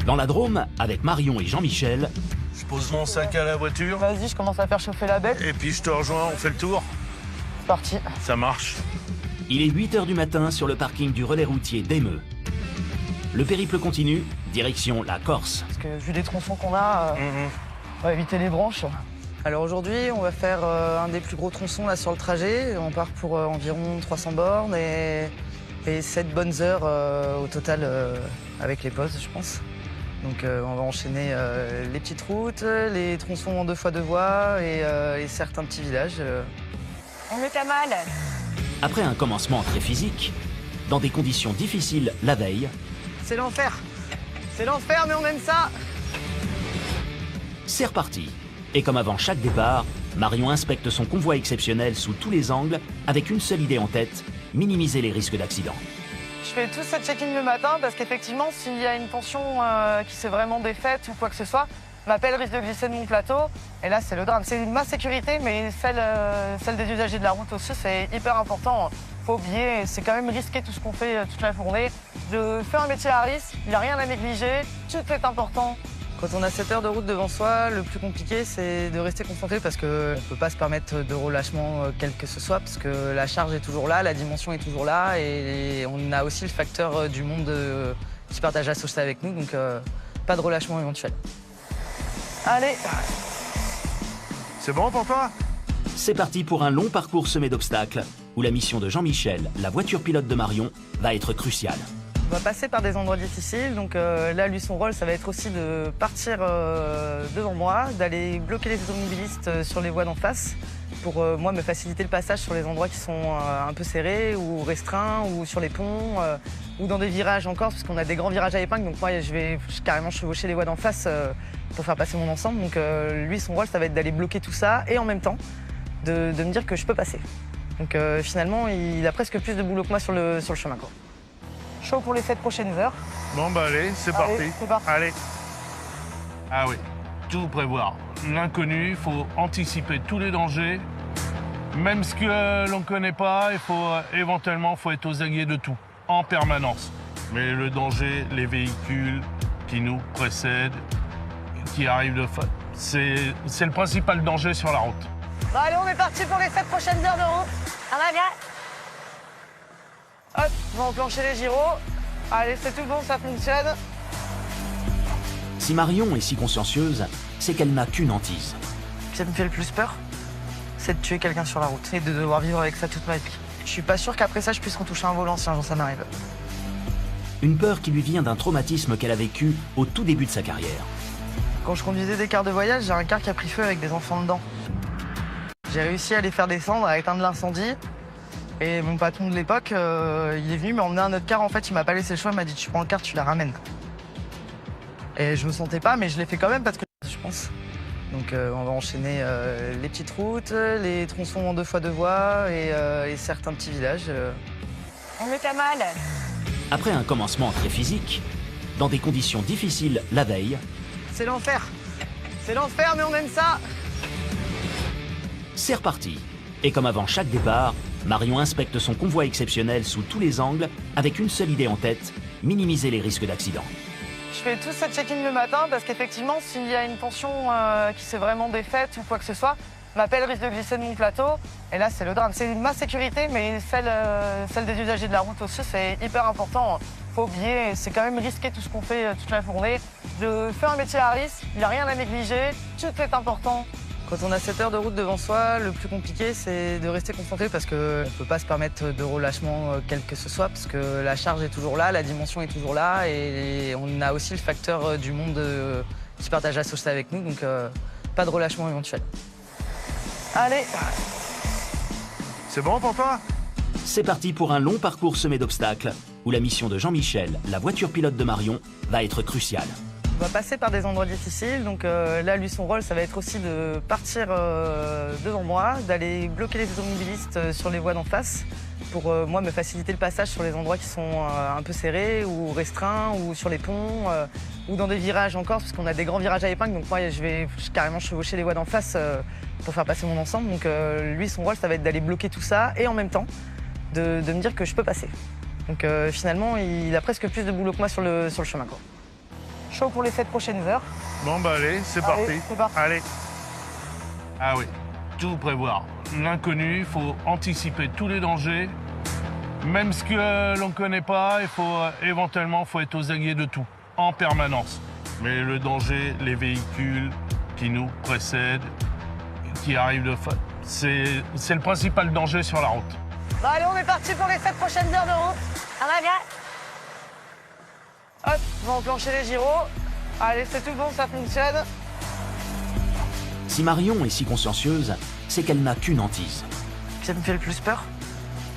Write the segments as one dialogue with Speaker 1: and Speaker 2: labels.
Speaker 1: Dans la Drôme, avec Marion et Jean-Michel,
Speaker 2: Je pose mon sac à la voiture
Speaker 3: Vas-y, je commence à faire chauffer la bête.
Speaker 2: et puis je te rejoins, on fait le tour.
Speaker 3: C'est parti.
Speaker 2: Ça marche.
Speaker 1: il est 8 h du matin sur le parking du relais routier d'Aimeux. Le périple continue, direction la Corse.
Speaker 3: Parce que vu les tronçons qu'on a, on va éviter les branches. Alors aujourd'hui, on va faire un des plus gros tronçons là sur le trajet. On part pour environ 300 bornes et 7 bonnes heures au total avec les pauses, je pense. Donc on va enchaîner les petites routes, les tronçons en 2x2 voies et certains petits villages.
Speaker 4: On est à mal.
Speaker 1: Après un commencement très physique, dans des conditions difficiles la veille,
Speaker 3: C'est l'enfer. C'est l'enfer, mais on aime ça.
Speaker 1: c'est reparti. Et comme avant chaque départ, Marion inspecte son convoi exceptionnel sous tous les angles avec une seule idée en tête, minimiser les risques d'accident.
Speaker 3: Je fais tout ce check-in le matin parce qu'effectivement, s'il y a une tension qui s'est vraiment défaite ou quoi que ce soit, ma pelle risque de glisser de mon plateau. Et là, c'est le drame. C'est ma sécurité, mais celle des usagers de la route aussi, c'est hyper important. Faut oublier, c'est quand même risqué tout ce qu'on fait toute la journée. Je fais un métier à risque, il n'y a rien à négliger, tout est important. Quand on a 7 heures de route devant soi, le plus compliqué, c'est de rester concentré parce qu'on ne peut pas se permettre de relâchement quel que ce soit, parce que la charge est toujours là, la dimension est toujours là, et on a aussi le facteur du monde qui partage la sauce avec nous, donc pas de relâchement éventuel. Allez.
Speaker 2: C'est bon pour toi?
Speaker 1: C'est parti pour un long parcours semé d'obstacles, où la mission de Jean-Michel, la voiture pilote de Marion, va être cruciale.
Speaker 3: On va passer par des endroits difficiles, donc là, lui, son rôle, ça va être aussi de partir devant moi, d'aller bloquer les automobilistes sur les voies d'en face, pour moi me faciliter le passage sur les endroits qui sont un peu serrés ou restreints, ou sur les ponts, ou dans des virages encore, parce qu'on a des grands virages à épingle, donc moi, je vais carrément chevaucher les voies d'en face pour faire passer mon ensemble. Donc lui, son rôle, ça va être d'aller bloquer tout ça, et en même temps, de me dire que je peux passer. Donc finalement, il a presque plus de boulot que moi sur le chemin, quoi. Chaud pour les 7 prochaines heures.
Speaker 2: Bon bah allez, c'est
Speaker 3: Allez,
Speaker 2: parti.
Speaker 3: c'est parti.
Speaker 2: Allez. Ah oui, tout prévoir. L'inconnu, il faut anticiper tous les dangers. Même ce que l'on ne connaît pas, il faut éventuellement être aux aguets de tout, en permanence. Mais le danger, les véhicules qui nous précèdent, qui arrivent de face, c'est le principal danger sur la route.
Speaker 3: Bon, allez, on est parti pour les 7 prochaines heures de route.
Speaker 4: Ça va bien?
Speaker 3: Hop, on va enclencher les gyros. Allez, c'est tout bon, ça fonctionne.
Speaker 1: Si Marion est si consciencieuse, c'est qu'elle n'a qu'une hantise.
Speaker 3: Ce qui me fait le plus peur, c'est de tuer quelqu'un sur la route et de devoir vivre avec ça toute ma vie. Je suis pas sûr qu'après ça, je puisse retoucher un volant si un jour ça m'arrive.
Speaker 1: Une peur qui lui vient d'un traumatisme qu'elle a vécu au tout début de sa carrière.
Speaker 3: Quand je conduisais des cars de voyage, j'ai un car qui a pris feu avec des enfants dedans. J'ai réussi à les faire descendre, à éteindre l'incendie. Et mon patron de l'époque, il est venu m'emmener un autre car. En fait, il m'a pas laissé le choix, il m'a dit tu prends le car, tu la ramènes. Et je me sentais pas, mais je l'ai fait quand même parce que je pense. Donc on va enchaîner les petites routes, les tronçons en 2x2 voies et certains petits villages.
Speaker 4: On est à mal.
Speaker 1: Après un commencement très physique, dans des conditions difficiles la veille,
Speaker 3: C'est l'enfer. C'est l'enfer, mais on aime ça.
Speaker 1: c'est reparti. Et comme avant chaque départ, Marion inspecte son convoi exceptionnel sous tous les angles avec une seule idée en tête, minimiser les risques d'accident.
Speaker 3: Je fais tout ce check-in le matin parce qu'effectivement, s'il y a une tension qui s'est vraiment défaite ou quoi que ce soit, ma pelle risque de glisser de mon plateau. Et là, c'est le drame. C'est ma sécurité, mais celle des usagers de la route aussi, c'est hyper important. Faut oublier, c'est quand même risqué tout ce qu'on fait toute la journée. Je fais un métier à risque, il n'y a rien à négliger, tout est important. Quand on a 7 heures de route devant soi, le plus compliqué, c'est de rester concentré parce qu'on ne peut pas se permettre de relâchement quel que ce soit, parce que la charge est toujours là, la dimension est toujours là, et on a aussi le facteur du monde qui partage la sauce avec nous, donc pas de relâchement éventuel. Allez.
Speaker 2: C'est bon pour toi?
Speaker 1: C'est parti pour un long parcours semé d'obstacles, où la mission de Jean-Michel, la voiture pilote de Marion, va être cruciale.
Speaker 3: On va passer par des endroits difficiles, donc là, lui, son rôle, ça va être aussi de partir devant moi, d'aller bloquer les automobilistes sur les voies d'en face, pour moi me faciliter le passage sur les endroits qui sont un peu serrés ou restreints, ou sur les ponts, ou dans des virages encore, parce qu'on a des grands virages à épingle, donc moi, je vais carrément chevaucher les voies d'en face pour faire passer mon ensemble. Donc lui, son rôle, ça va être d'aller bloquer tout ça, et en même temps, de me dire que je peux passer. Donc finalement, il a presque plus de boulot que moi sur le chemin, quoi. chaud pour les 7 prochaines heures.
Speaker 2: Bon, bah allez, c'est
Speaker 3: Allez,
Speaker 2: parti.
Speaker 3: c'est parti.
Speaker 2: Allez. Ah oui, tout prévoir. L'inconnu, il faut anticiper tous les dangers. Même ce que l'on ne connaît pas, il faut éventuellement être aux aguets de tout, en permanence. Mais le danger, les véhicules qui nous précèdent, qui arrivent de face, c'est le principal danger sur la route.
Speaker 3: Bah allez, on est parti pour les 7 prochaines heures de route.
Speaker 4: Ça va bien?
Speaker 3: Hop, on va enclencher les gyros. Allez, c'est tout bon, ça fonctionne.
Speaker 1: Si Marion est si consciencieuse, c'est qu'elle n'a qu'une hantise.
Speaker 3: Ce qui me fait le plus peur,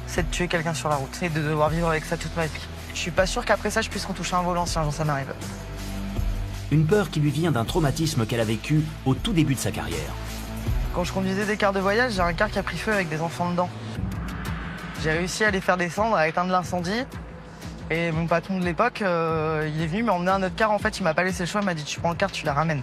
Speaker 3: c'est de tuer quelqu'un sur la route et de devoir vivre avec ça toute ma vie. Je suis pas sûr qu'après ça, je puisse retoucher un volant si un jour ça m'arrive.
Speaker 1: Une peur qui lui vient d'un traumatisme qu'elle a vécu au tout début de sa carrière.
Speaker 3: Quand je conduisais des cars de voyage, j'ai un car qui a pris feu avec des enfants dedans. J'ai réussi à les faire descendre, à éteindre l'incendie. Et mon patron de l'époque, il est venu m'emmener un autre car. En fait, il m'a pas laissé le choix, il m'a dit tu prends le car, tu la ramènes.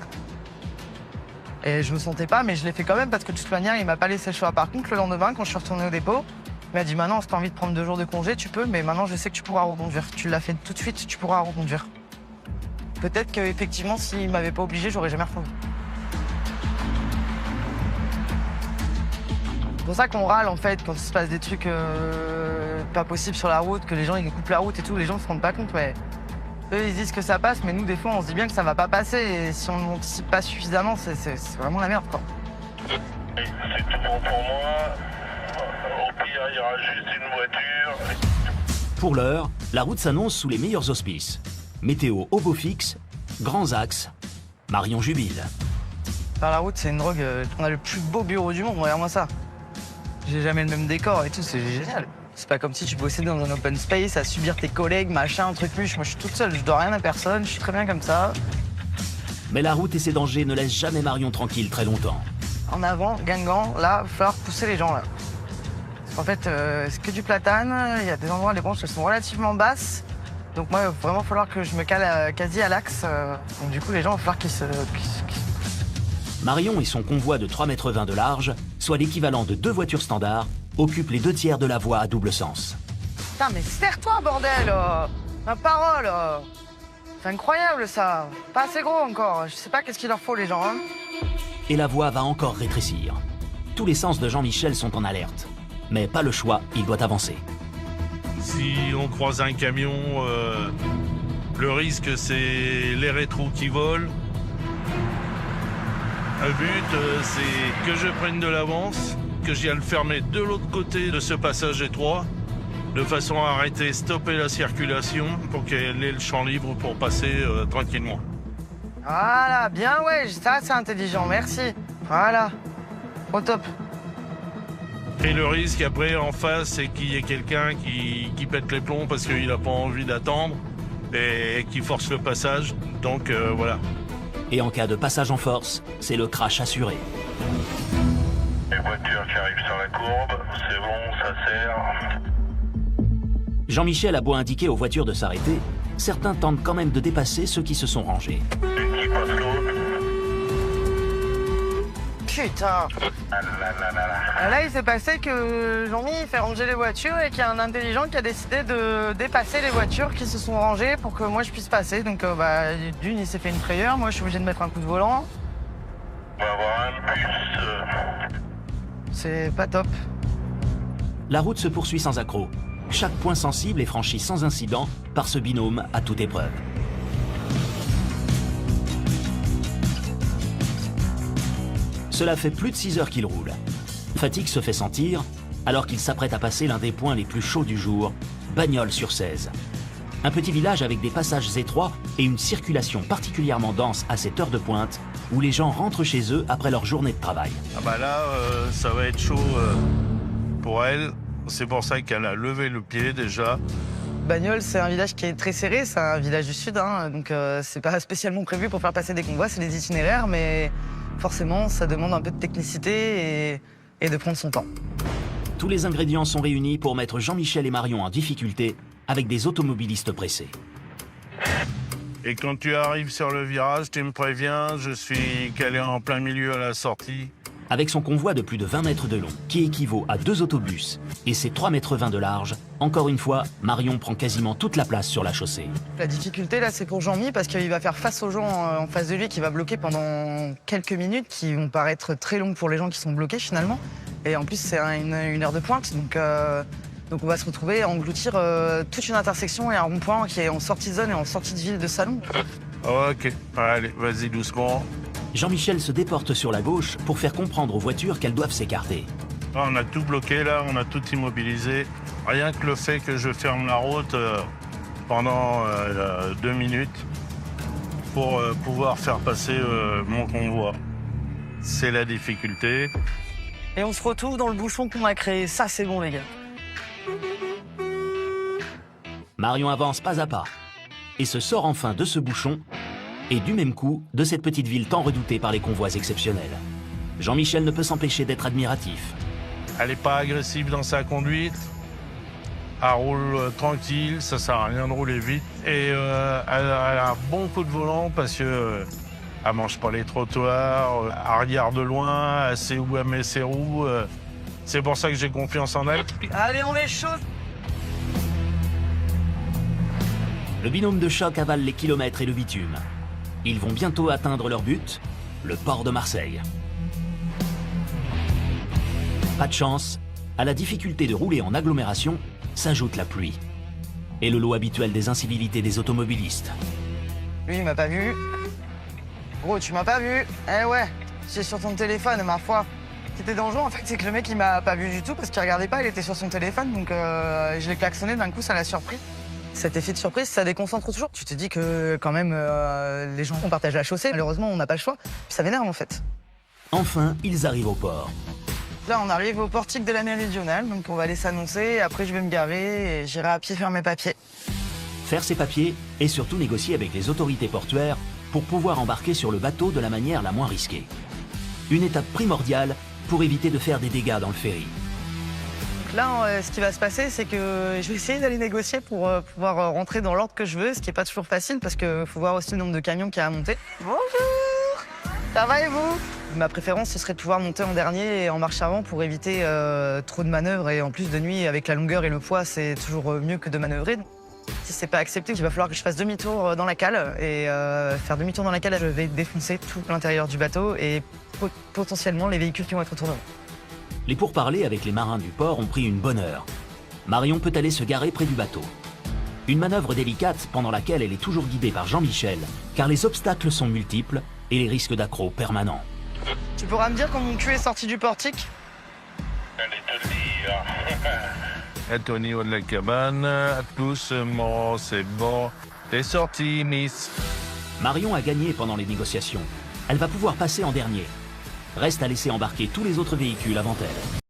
Speaker 3: Et je me sentais pas, mais je l'ai fait quand même parce que de toute manière, il m'a pas laissé le choix. Par contre, le lendemain, quand je suis retourné au dépôt, il m'a dit maintenant, si t'as envie de prendre 2 jours de congé, tu peux, mais maintenant, je sais que tu pourras reconduire. Tu l'as fait tout de suite, tu pourras reconduire. Peut-être qu'effectivement, s'il m'avait pas obligé, j'aurais jamais reconduit. C'est pour ça qu'on râle en fait quand il se passe des trucs pas possibles sur la route, que les gens ils nous coupent la route et tout, les gens ne se rendent pas compte. Ouais. Eux ils disent que ça passe, mais nous des fois on se dit bien que ça va pas passer et si on n'anticipe pas suffisamment, c'est vraiment la merde quoi.
Speaker 5: C'est tout bon pour moi. Au pire, il y aura juste une voiture.
Speaker 1: Pour l'heure, la route s'annonce sous les meilleurs auspices. Météo au beau fixe, grands axes, Marion jubile.
Speaker 3: Faire la route c'est une drogue, on a le plus beau bureau du monde, regarde-moi ça. J'ai jamais le même décor et tout, c'est génial. C'est pas comme si tu bossais dans un open space à subir tes collègues, machin, un truc plus. Moi je suis toute seule, je dois rien à personne, je suis très bien comme ça.
Speaker 1: Mais la route et ses dangers ne laissent jamais Marion tranquille très longtemps.
Speaker 3: En avant, Guingamp, là, il va falloir pousser les gens là. Parce qu'en fait, c'est que du platane, il y a des endroits, les branches elles sont relativement basses. Donc moi, il va vraiment falloir que je me cale quasi à l'axe. Donc du coup, les gens, il va falloir qu'ils se...
Speaker 1: Marion et son convoi de 3,20 m de large, soit l'équivalent de 2 voitures standards, occupent les 2/3 de la voie à double sens.
Speaker 3: Putain, mais serre-toi, bordel Ma parole C'est incroyable, ça. Pas assez gros encore. Je sais pas qu'est-ce qu'il leur faut, les gens, hein.
Speaker 1: Et la voie va encore rétrécir. Tous les sens de Jean-Michel sont en alerte. Mais pas le choix, il doit avancer.
Speaker 2: Si on croise un camion, le risque c'est les rétros qui volent. Le but c'est que je prenne de l'avance, que j'y aille le fermer de l'autre côté de ce passage étroit, de façon à arrêter, stopper la circulation pour qu'elle ait le champ libre pour passer tranquillement.
Speaker 3: Voilà, bien, ouais, ça c'est intelligent, merci. Voilà, au top.
Speaker 2: Et le risque après en face, c'est qu'il y ait quelqu'un qui pète les plombs parce qu'il n'a pas envie d'attendre et qui force le passage. Donc voilà.
Speaker 1: Et en cas de passage en force, c'est le crash assuré.
Speaker 5: Les voitures qui arrivent sur la courbe, c'est bon, ça sert.
Speaker 1: Jean-Michel a beau indiquer aux voitures de s'arrêter, certains tentent quand même de dépasser ceux qui se sont rangés.
Speaker 5: Une qui passe l'autre.
Speaker 3: Putain.
Speaker 5: Ah là là là là.
Speaker 3: Là, il s'est passé que Jean-Mi fait ranger les voitures et qu'il y a un intelligent qui a décidé de dépasser les voitures qui se sont rangées pour que moi je puisse passer. Donc, d'une, il s'est fait une frayeur. Moi, je suis obligé de mettre un coup de volant.
Speaker 5: On va avoir un bus.
Speaker 3: C'est pas top.
Speaker 1: La route se poursuit sans accroc. Chaque point sensible est franchi sans incident par ce binôme à toute épreuve. Cela fait plus de 6 heures qu'il roule. Fatigue se fait sentir alors qu'il s'apprête à passer l'un des points les plus chauds du jour, Bagnols-sur-Cèze. Un petit village avec des passages étroits et une circulation particulièrement dense à cette heure de pointe où les gens rentrent chez eux après leur journée de travail.
Speaker 2: Ah bah là, ça va être chaud pour elle. C'est pour ça qu'elle a levé le pied déjà.
Speaker 3: Bagnols, c'est un village qui est très serré, c'est un village du sud, hein, donc c'est pas spécialement prévu pour faire passer des convois, c'est des itinéraires, mais forcément, ça demande un peu de technicité et de prendre son temps.
Speaker 1: Tous les ingrédients sont réunis pour mettre Jean-Michel et Marion en difficulté avec des automobilistes pressés.
Speaker 2: Et quand tu arrives sur le virage, tu me préviens, je suis calé en plein milieu à la sortie.
Speaker 1: Avec son convoi de plus de 20 mètres de long, qui équivaut à 2 autobus, et ses 3,20 mètres de large, encore une fois, Marion prend quasiment toute la place sur la chaussée.
Speaker 3: La difficulté, là, c'est pour Jean-Mi, parce qu'il va faire face aux gens en face de lui, qui va bloquer pendant quelques minutes, qui vont paraître très longues pour les gens qui sont bloqués, finalement. Et en plus, c'est une heure de pointe, donc on va se retrouver à engloutir toute une intersection et un rond-point qui est en sortie de zone et en sortie de ville de Salon.
Speaker 2: Ok, allez, vas-y doucement.
Speaker 1: Jean-Michel se déporte sur la gauche pour faire comprendre aux voitures qu'elles doivent s'écarter.
Speaker 2: Là, on a tout bloqué, là, on a tout immobilisé. Rien que le fait que je ferme la route pendant 2 minutes pour pouvoir faire passer mon convoi. C'est la difficulté.
Speaker 3: Et on se retrouve dans le bouchon qu'on a créé. Ça, c'est bon, les gars.
Speaker 1: Marion avance pas à pas et se sort enfin de ce bouchon et du même coup de cette petite ville tant redoutée par les convois exceptionnels. Jean-Michel ne peut s'empêcher d'être admiratif.
Speaker 2: Elle n'est pas agressive dans sa conduite. Elle roule tranquille, ça sert à rien de rouler vite. Et elle a un bon coup de volant parce que elle mange pas les trottoirs, elle regarde de loin, elle sait où elle met ses roues. C'est pour ça que j'ai confiance en elle.
Speaker 3: Allez, on est chaud.
Speaker 1: Le binôme de choc avale les kilomètres et le bitume. Ils vont bientôt atteindre leur but, le port de Marseille. Pas de chance, à la difficulté de rouler en agglomération s'ajoute la pluie. Et le lot habituel des incivilités des automobilistes.
Speaker 3: Lui, il m'a pas vu. Gros, tu m'as pas vu. Eh ouais, c'est sur ton téléphone, ma foi. Ce qui était dangereux, en fait, c'est que le mec, il m'a pas vu du tout parce qu'il regardait pas, il était sur son téléphone. Donc, je l'ai klaxonné, d'un coup, ça l'a surpris. Cet effet de surprise, ça déconcentre toujours. Tu te dis que, quand même, les gens ont partagé la chaussée. Malheureusement, on n'a pas le choix. Puis ça m'énerve, en fait.
Speaker 1: Enfin, ils arrivent au port.
Speaker 3: Là, on arrive au portique de la méridionale, donc on va aller s'annoncer. Après, je vais me garer et j'irai à pied faire mes papiers.
Speaker 1: Faire ses papiers et surtout négocier avec les autorités portuaires pour pouvoir embarquer sur le bateau de la manière la moins risquée. Une étape primordiale pour éviter de faire des dégâts dans le ferry.
Speaker 3: Donc là, ce qui va se passer, c'est que je vais essayer d'aller négocier pour pouvoir rentrer dans l'ordre que je veux, ce qui n'est pas toujours facile parce qu'il faut voir aussi le nombre de camions qu'il y a à monter. Bonjour! Ça va et vous? Ma préférence, ce serait de pouvoir monter en dernier et en marche avant pour éviter trop de manœuvres. Et en plus, de nuit, avec la longueur et le poids, c'est toujours mieux que de manœuvrer. Si c'est pas accepté, il va falloir que je fasse demi-tour dans la cale. Et faire demi-tour dans la cale, je vais défoncer tout l'intérieur du bateau et potentiellement les véhicules qui vont être autour de moi.
Speaker 1: Les pourparlers avec les marins du port ont pris une bonne heure. Marion peut aller se garer près du bateau. Une manœuvre délicate pendant laquelle elle est toujours guidée par Jean-Michel, car les obstacles sont multiples et les risques d'accroc permanents.
Speaker 3: Tu pourras me dire quand mon cul est sorti du portique?
Speaker 5: Allez te le dire.
Speaker 2: Elle est au niveau de la cabane, doucement, c'est bon. T'es sorti, Miss.
Speaker 1: Marion a gagné pendant les négociations. Elle va pouvoir passer en dernier. Reste à laisser embarquer tous les autres véhicules avant elle.